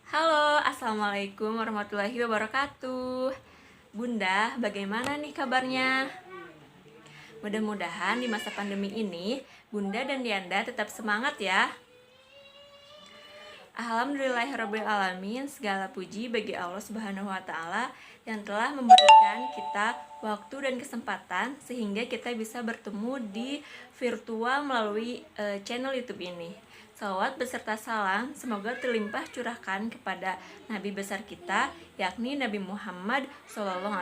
Halo, Assalamualaikum warahmatullahi wabarakatuh. Bunda, bagaimana nih kabarnya? Mudah-mudahan di masa pandemi ini, Bunda dan Dianda tetap semangat ya. Alhamdulillahirrabbilalamin, segala puji bagi Allah Subhanahu wa Ta'ala yang telah memberikan kita waktu dan kesempatan sehingga kita bisa bertemu di virtual melalui channel YouTube ini. Salawat beserta salam semoga terlimpah curahkan kepada Nabi besar kita, yakni Nabi Muhammad SAW.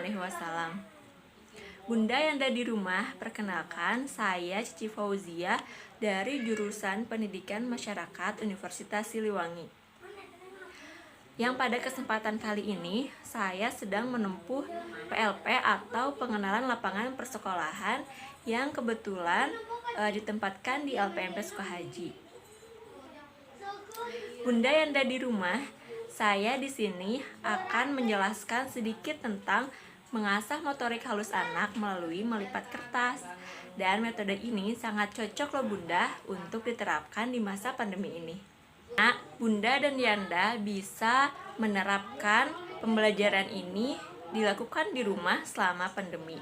Bunda yang ada di rumah, perkenalkan saya Cici Fauzia dari jurusan Pendidikan Masyarakat Universitas Siliwangi. Yang pada kesempatan kali ini, saya sedang menempuh PLP atau Pengenalan Lapangan Persekolahan yang kebetulan ditempatkan di LPMP Sukahaji. Bunda yang ada di rumah, saya di sini akan menjelaskan sedikit tentang mengasah motorik halus anak melalui melipat kertas. Dan metode ini sangat cocok loh Bunda untuk diterapkan di masa pandemi ini. Nah, Bunda dan Yanda bisa menerapkan pembelajaran ini dilakukan di rumah selama pandemi.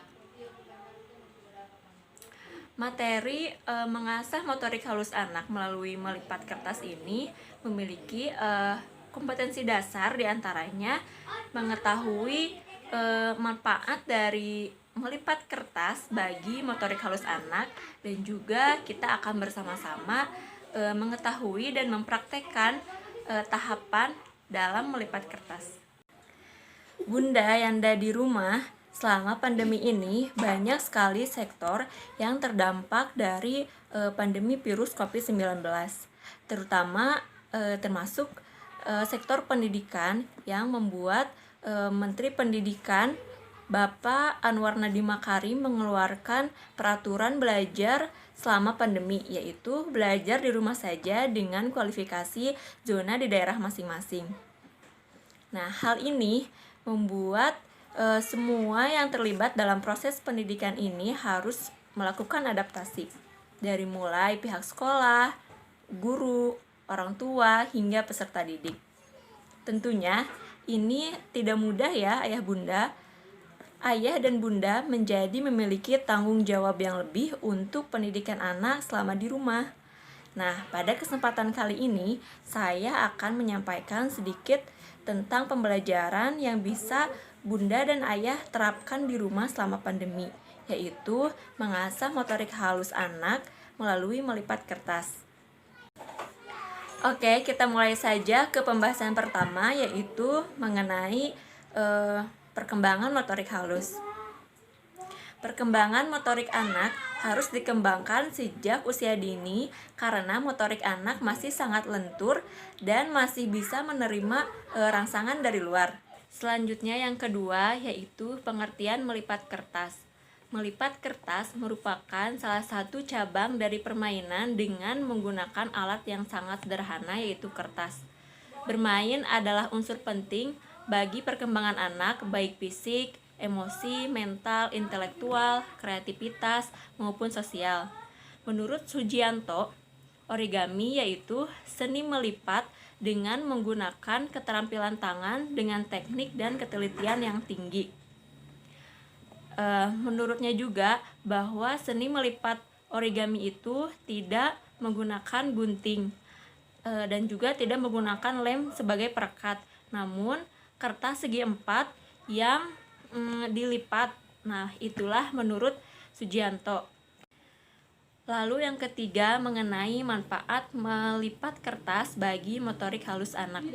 Materi mengasah motorik halus anak melalui melipat kertas ini memiliki kompetensi dasar, diantaranya mengetahui manfaat dari melipat kertas bagi motorik halus anak, dan juga kita akan bersama-sama mengetahui dan mempraktekkan tahapan dalam melipat kertas. Bunda yang ada di rumah, selama pandemi ini banyak sekali sektor yang terdampak dari pandemi virus COVID-19, terutama termasuk sektor pendidikan yang membuat Menteri Pendidikan Bapak Anwar Nadiem Makarim mengeluarkan peraturan belajar selama pandemi, yaitu belajar di rumah saja dengan kualifikasi zona di daerah masing-masing. Nah, hal ini membuat semua yang terlibat dalam proses pendidikan ini harus melakukan adaptasi, dari mulai pihak sekolah, guru, orang tua, hingga peserta didik. Tentunya ini tidak mudah ya ayah bunda. Ayah dan bunda menjadi memiliki tanggung jawab yang lebih untuk pendidikan anak selama di rumah. Nah, pada kesempatan kali ini saya akan menyampaikan sedikit tentang pembelajaran yang bisa bunda dan ayah terapkan di rumah selama pandemi, yaitu mengasah motorik halus anak melalui melipat kertas. Oke, kita mulai saja ke pembahasan pertama, yaitu mengenai perkembangan motorik halus. Perkembangan motorik anak harus dikembangkan sejak usia dini karena motorik anak masih sangat lentur dan masih bisa menerima rangsangan dari luar. Selanjutnya yang kedua yaitu pengertian melipat kertas. Melipat kertas merupakan salah satu cabang dari permainan dengan menggunakan alat yang sangat sederhana, yaitu kertas. Bermain adalah unsur penting bagi perkembangan anak, baik fisik, emosi, mental, intelektual, kreativitas, maupun sosial. Menurut Sujianto, origami yaitu seni melipat dengan menggunakan keterampilan tangan dengan teknik dan ketelitian yang tinggi. Menurutnya juga bahwa seni melipat origami itu tidak menggunakan gunting dan juga tidak menggunakan lem sebagai perekat, namun kertas segi empat yang dilipat. Nah, itulah menurut Sujianto. Lalu yang ketiga mengenai manfaat melipat kertas bagi motorik halus anak.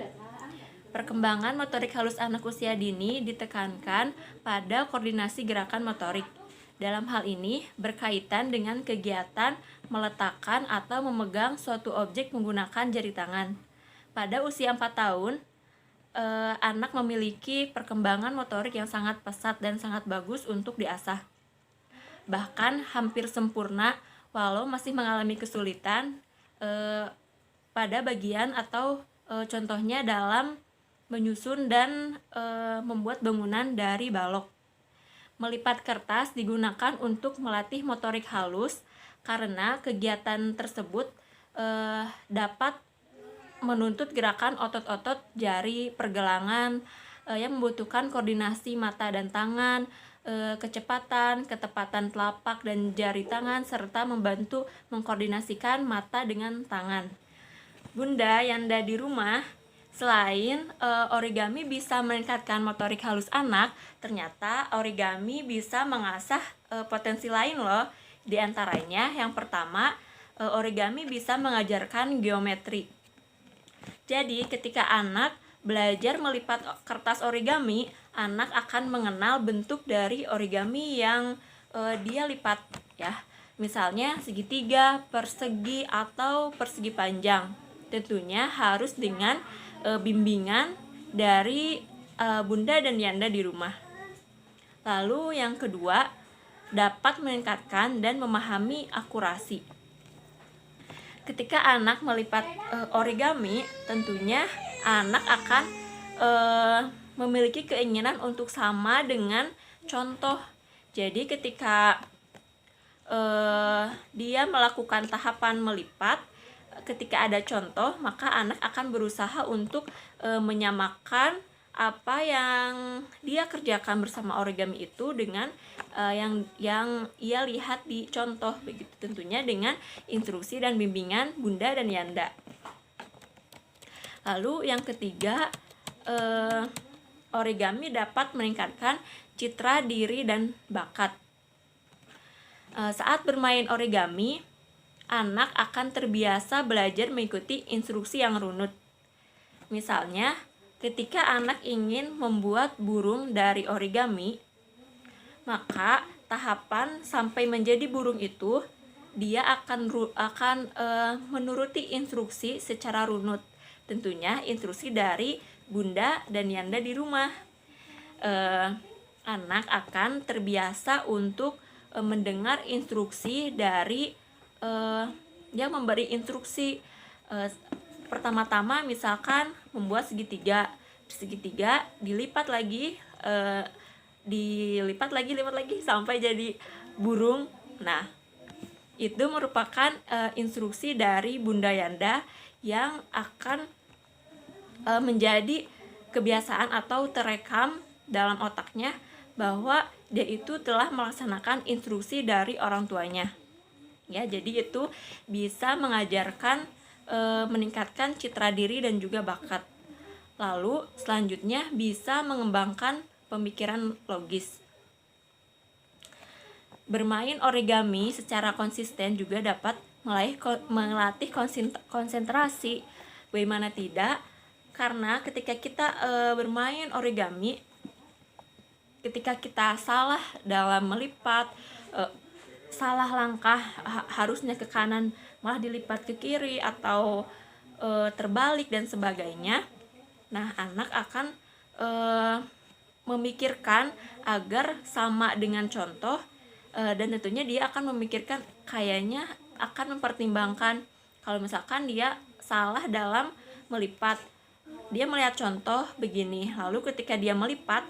Perkembangan motorik halus anak usia dini ditekankan pada koordinasi gerakan motorik. Dalam hal ini berkaitan dengan kegiatan meletakkan atau memegang suatu objek menggunakan jari tangan. Pada usia 4 tahun, anak memiliki perkembangan motorik yang sangat pesat dan sangat bagus untuk diasah. Bahkan hampir sempurna walau masih mengalami kesulitan pada bagian atau contohnya dalam menyusun dan membuat bangunan dari balok. Melipat kertas digunakan untuk melatih motorik halus karena kegiatan tersebut dapat menuntut gerakan otot-otot jari, pergelangan, yang membutuhkan koordinasi mata dan tangan, kecepatan, ketepatan telapak dan jari tangan, serta membantu mengkoordinasikan mata dengan tangan. Bunda Yanda di rumah, selain origami bisa meningkatkan motorik halus anak, ternyata origami bisa mengasah potensi lain loh. Di antaranya, yang pertama, origami bisa mengajarkan geometri. Jadi, ketika anak belajar melipat kertas origami, anak akan mengenal bentuk dari origami yang dia lipat ya. Misalnya segitiga, persegi, atau persegi panjang. Tentunya harus dengan bimbingan dari Bunda dan Yanda di rumah. Lalu yang kedua, dapat meningkatkan dan memahami akurasi. Ketika anak melipat origami, tentunya anak akan memiliki keinginan untuk sama dengan contoh. Jadi ketika dia melakukan tahapan melipat, ketika ada contoh, maka anak akan berusaha untuk menyamakan apa yang dia kerjakan bersama origami itu dengan yang ia lihat di contoh, begitu tentunya dengan instruksi dan bimbingan Bunda dan Yanda. Lalu yang ketiga, origami dapat meningkatkan citra diri dan bakat. Saat bermain origami, anak akan terbiasa belajar mengikuti instruksi yang runut. Misalnya, ketika anak ingin membuat burung dari origami, maka tahapan sampai menjadi burung itu dia akan menuruti instruksi secara runut. Tentunya instruksi dari Bunda dan Yanda di rumah. Anak akan terbiasa untuk mendengar instruksi dari yang memberi instruksi. Pertama-tama misalkan membuat segitiga dilipat lagi, lipat lagi sampai jadi burung. Nah, itu merupakan instruksi dari Bunda Yanda yang akan menjadi kebiasaan atau terekam dalam otaknya bahwa dia itu telah melaksanakan instruksi dari orang tuanya. Ya, jadi itu bisa mengajarkan meningkatkan citra diri dan juga bakat. Lalu selanjutnya bisa mengembangkan pemikiran logis. Bermain origami secara konsisten juga dapat melatih konsentrasi. Bagaimana tidak? Karena ketika kita bermain origami, ketika kita salah dalam melipat, salah langkah, harusnya ke kanan malah dilipat ke kiri atau terbalik dan sebagainya. Nah, anak akan memikirkan agar sama dengan contoh, dan tentunya dia akan memikirkan, kayaknya akan mempertimbangkan kalau misalkan dia salah dalam melipat. Dia melihat contoh begini, lalu ketika dia melipat,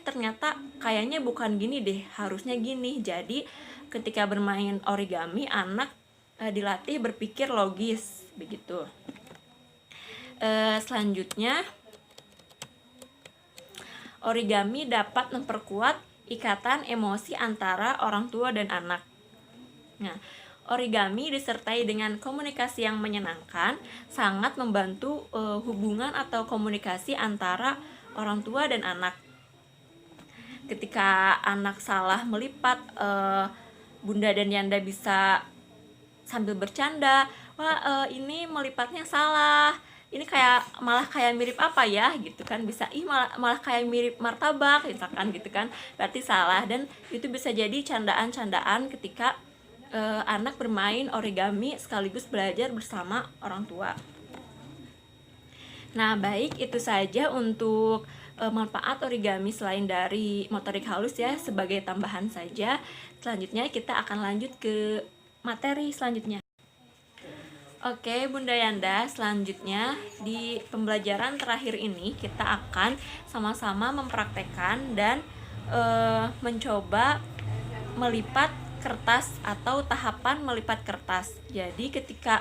ternyata kayaknya bukan gini deh, harusnya gini. Jadi ketika bermain origami, anak dilatih berpikir logis, begitu. Selanjutnya, origami dapat memperkuat ikatan emosi antara orang tua dan anak. Nah, origami disertai dengan komunikasi yang menyenangkan sangat membantu hubungan atau komunikasi antara orang tua dan anak. Ketika anak salah melipat, Bunda dan Yanda bisa sambil bercanda, wah ini melipatnya salah, ini malah kayak mirip apa ya gitu kan, bisa malah kayak mirip martabak misalkan gitu kan, berarti salah. Dan itu bisa jadi candaan-candaan ketika anak bermain origami sekaligus belajar bersama orang tua. Nah, baik, itu saja untuk manfaat origami selain dari motorik halus ya, sebagai tambahan saja. Selanjutnya kita akan lanjut ke materi selanjutnya. Oke, Bunda Yanda, selanjutnya di pembelajaran terakhir ini kita akan sama-sama mempraktekkan dan mencoba melipat kertas atau tahapan melipat kertas. Jadi ketika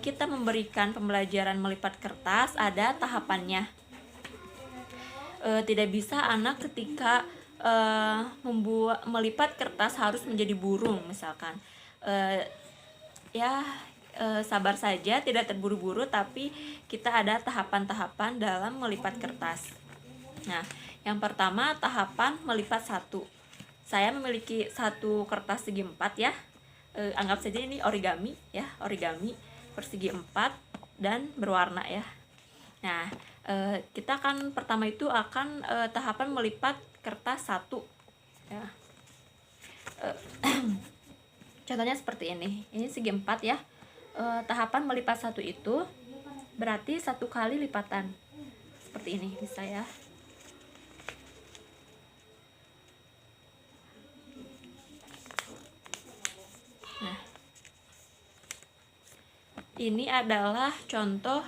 kita memberikan pembelajaran melipat kertas, ada tahapannya. Tidak bisa anak ketika melipat kertas harus menjadi burung misalkan. Sabar saja, tidak terburu-buru, tapi kita ada tahapan-tahapan dalam melipat kertas. Nah, yang pertama tahapan melipat satu. Saya memiliki satu kertas segi 4 ya. Anggap saja ini origami ya, origami persegi 4 dan berwarna ya. Nah, kita akan pertama itu akan tahapan melipat kertas satu ya. Contohnya seperti ini. Ini segi 4 ya. Tahapan melipat satu itu berarti 1 kali lipatan. Seperti ini bisa ya. Nah, ini adalah contoh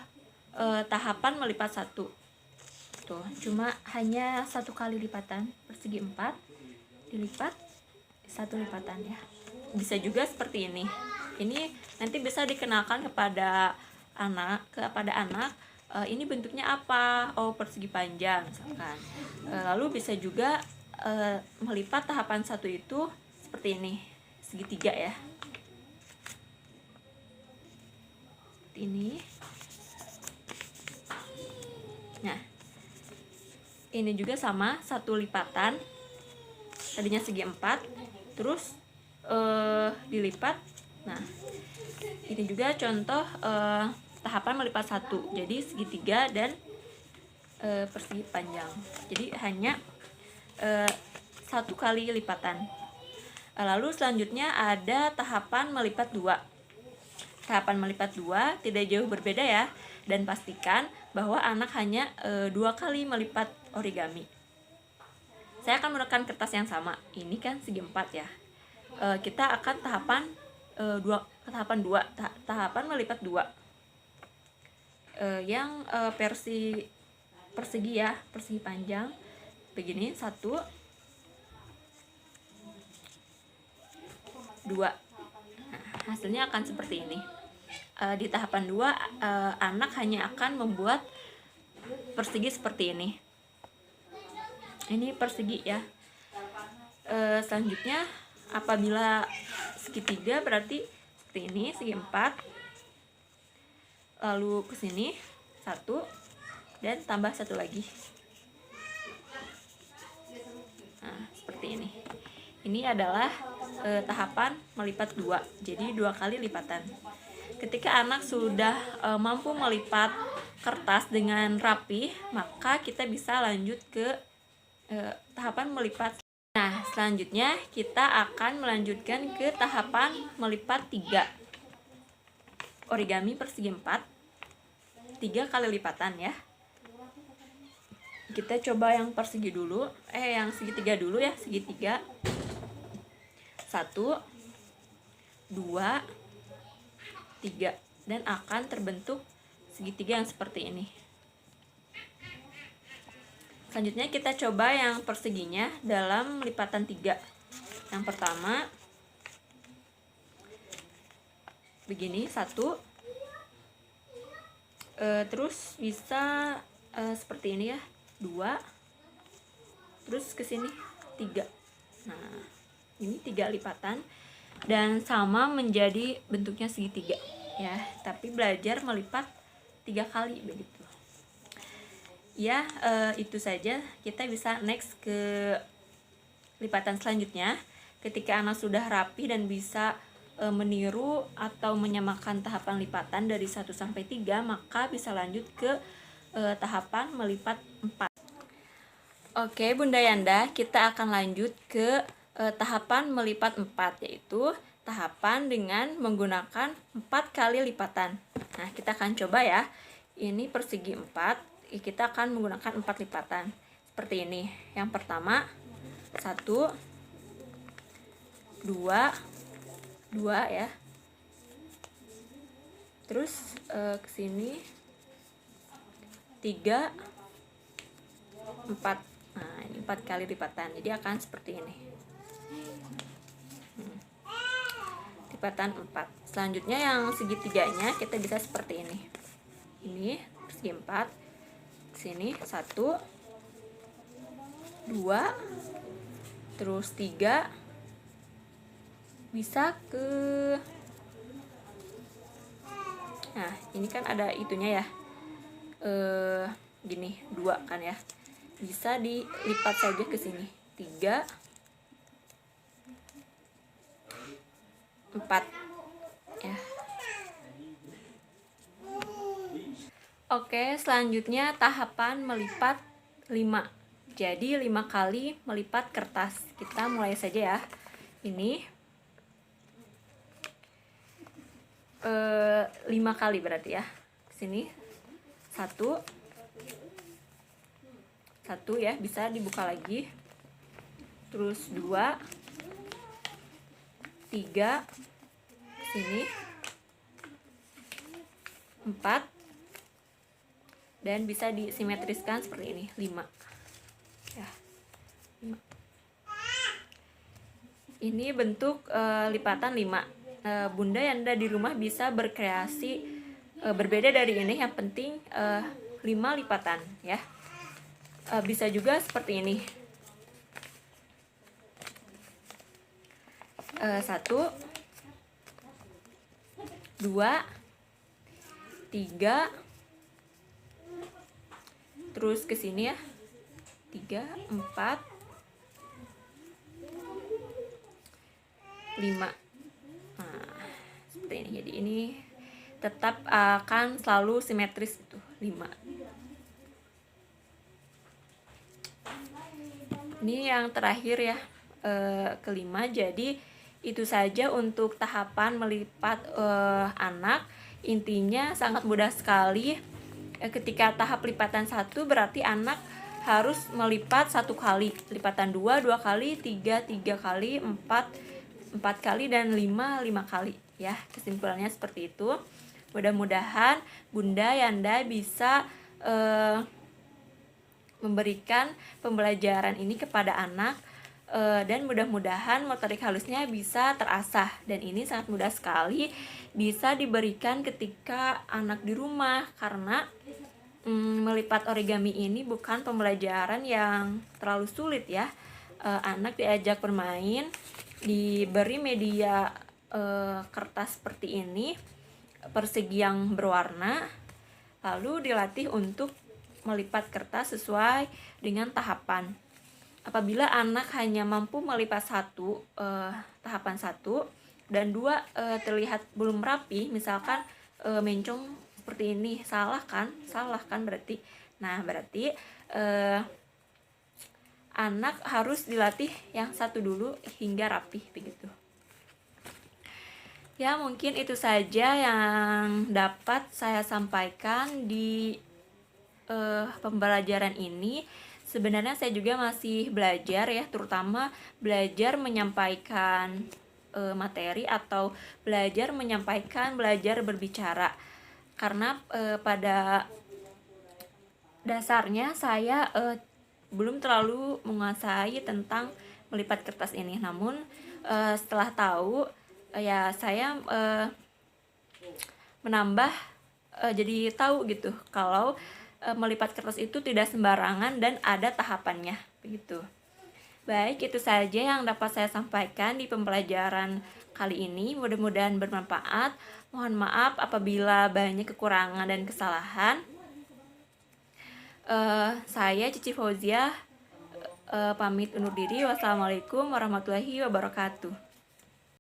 tahapan melipat satu. Tuh, cuma hanya 1 kali lipatan persegi 4 dilipat 1 lipatan ya. Bisa juga seperti ini. Ini nanti bisa dikenalkan kepada anak, ini bentuknya apa? Oh, persegi panjang misalkan. Lalu bisa juga melipat tahapan satu itu seperti ini, segitiga ya. Seperti ini. Nah, ini juga sama, 1 lipatan. Tadinya segi 4, terus dilipat. Nah, ini juga contoh tahapan melipat satu, jadi segitiga dan persegi panjang. Jadi hanya 1 kali lipatan. Lalu selanjutnya ada tahapan melipat 2. Tahapan melipat 2 tidak jauh berbeda ya, dan pastikan bahwa anak hanya 2 kali melipat origami. Saya akan menggunakan kertas yang sama. Ini kan segi 4 ya. Kita akan tahapan 2, tahapan melipat 2 yang versi persegi ya, persegi panjang begini, 1 2. Nah, hasilnya akan seperti ini. Di tahapan 2 anak hanya akan membuat persegi seperti ini. Ini persegi ya. Selanjutnya apabila segitiga berarti seperti ini, segi 4, lalu ke sini 1 dan tambah 1 lagi. Nah, seperti ini. Ini adalah tahapan melipat 2, jadi 2 kali lipatan. Ketika anak sudah mampu melipat kertas dengan rapi, maka kita bisa lanjut ke tahapan melipat. Nah, selanjutnya kita akan melanjutkan ke tahapan melipat 3. Origami persegi 4, 3 kali lipatan ya. Kita coba yang persegi dulu, yang segitiga dulu ya, segitiga. 1 2 3 dan akan terbentuk segitiga yang seperti ini. Selanjutnya kita coba yang perseginya dalam lipatan 3. Yang pertama begini, 1 terus bisa seperti ini ya, 2 terus ke sini 3. Nah, ini 3 lipatan dan sama menjadi bentuknya segitiga ya, tapi belajar melipat 3 kali begitu. Ya, itu saja. Kita bisa next ke lipatan selanjutnya. Ketika anak sudah rapi dan bisa meniru atau menyamakan tahapan lipatan dari 1 sampai 3, maka bisa lanjut ke tahapan melipat 4. Oke, Bunda Yanda, kita akan lanjut ke tahapan melipat 4, yaitu tahapan dengan menggunakan 4 kali lipatan. Nah, kita akan coba ya. Ini persegi 4. Kita akan menggunakan 4 lipatan seperti ini. Yang pertama 1 2 2 ya, terus ke sini 3 4. Nah, ini 4 kali lipatan, jadi akan seperti ini. lipatan 4. Selanjutnya yang segitiganya kita bisa seperti ini. Ini persegi 4. Sini 1, 2, terus 3, bisa ke, nah ini kan ada itunya ya, gini 2 kan ya, bisa dilipat saja ke sini 3, 4 ya. Oke, selanjutnya tahapan melipat 5. Jadi 5 kali melipat kertas. Kita mulai saja ya. Ini 5 kali berarti ya. Sini 1 ya, bisa dibuka lagi. Terus 2, 3, sini 4, dan bisa disimetriskan seperti ini 5 ya, 5. Ini bentuk lipatan 5. Bunda yang ada di rumah bisa berkreasi berbeda dari ini, yang penting 5 lipatan ya. Bisa juga seperti ini, 1, 2, 3, terus ke sini ya, 3, 4, 5. Nah, seperti ini. Jadi ini tetap akan selalu simetris itu 5. Ini yang terakhir ya, kelima. Jadi itu saja untuk tahapan melipat anak. Intinya sangat mudah sekali. Ketika tahap lipatan 1 berarti anak harus melipat 1 kali, lipatan 2 kali, 3 kali, 4 kali, dan 5 kali ya. Kesimpulannya seperti itu. Mudah-mudahan Bunda Yanda bisa memberikan pembelajaran ini kepada anak, dan mudah-mudahan motorik halusnya bisa terasah. Dan ini sangat mudah sekali bisa diberikan ketika anak di rumah, karena melipat origami ini bukan pembelajaran yang terlalu sulit ya. Anak diajak bermain, diberi media kertas seperti ini, persegi yang berwarna, lalu dilatih untuk melipat kertas sesuai dengan tahapan. Apabila anak hanya mampu melipat tahapan 1 dan 2 terlihat belum rapi, misalkan mencong seperti ini, salah kan berarti. Nah, berarti anak harus dilatih yang 1 dulu hingga rapi begitu. Ya, mungkin itu saja yang dapat saya sampaikan di pembelajaran ini. Sebenarnya saya juga masih belajar ya, terutama belajar menyampaikan materi atau belajar berbicara. Karena pada dasarnya saya belum terlalu menguasai tentang melipat kertas ini. Namun setelah tahu ya saya menambah, jadi tahu gitu kalau melipat kertas itu tidak sembarangan dan ada tahapannya begitu. Baik, itu saja yang dapat saya sampaikan di pembelajaran kali ini. Mudah-mudahan bermanfaat. Mohon maaf apabila banyak kekurangan dan kesalahan. Saya Cici Fauzia pamit undur diri. Wassalamualaikum warahmatullahi wabarakatuh.